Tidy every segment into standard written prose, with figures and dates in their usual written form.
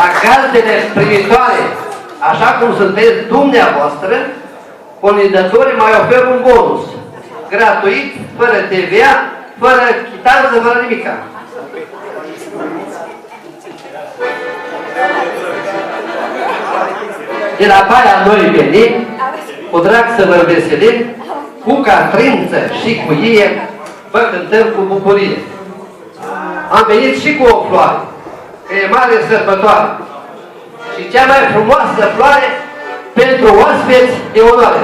La gazdele primitoare, așa cum sunteți dumneavoastră, conidătorii mai oferă un bonus. Gratuit, fără TVA, fără chitanță, fără nimica. De la Baia Noi venim, cu drag să vă veselim, cu catrință și cu ie, vă cântăm cu bucurie. Am venit și cu o floare, că e mare sărbătoare. Și cea mai frumoasă floare pentru oaspeți de onoare.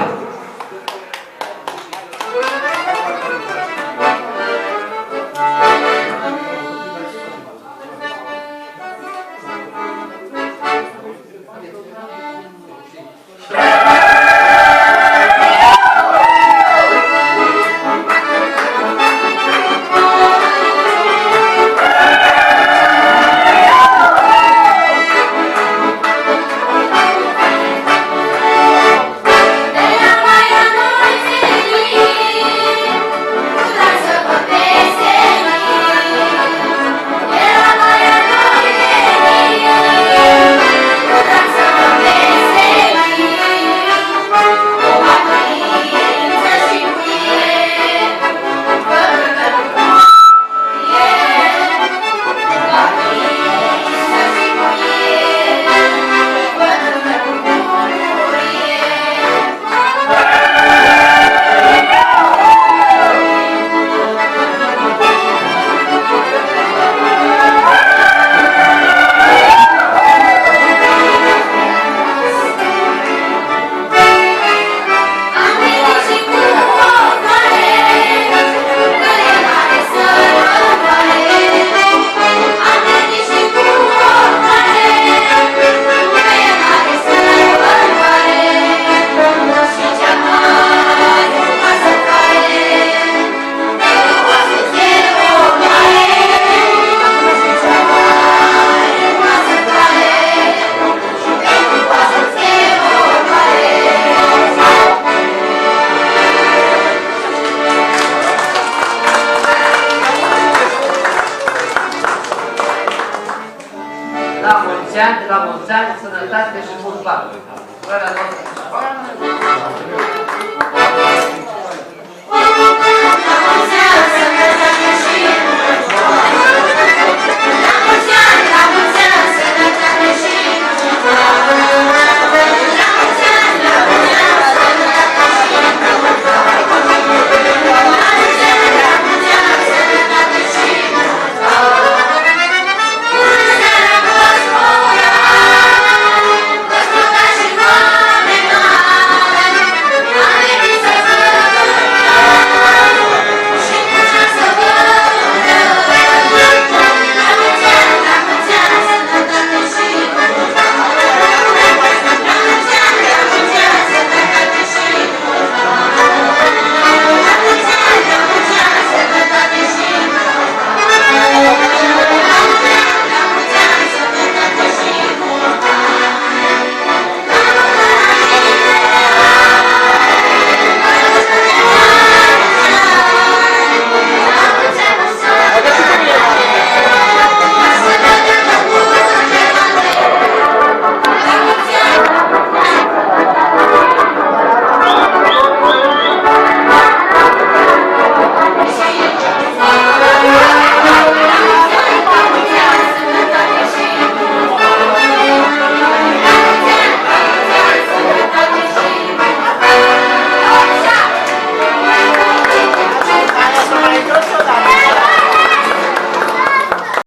La mulți ani, sănătate și mult bani. Vremea noastră.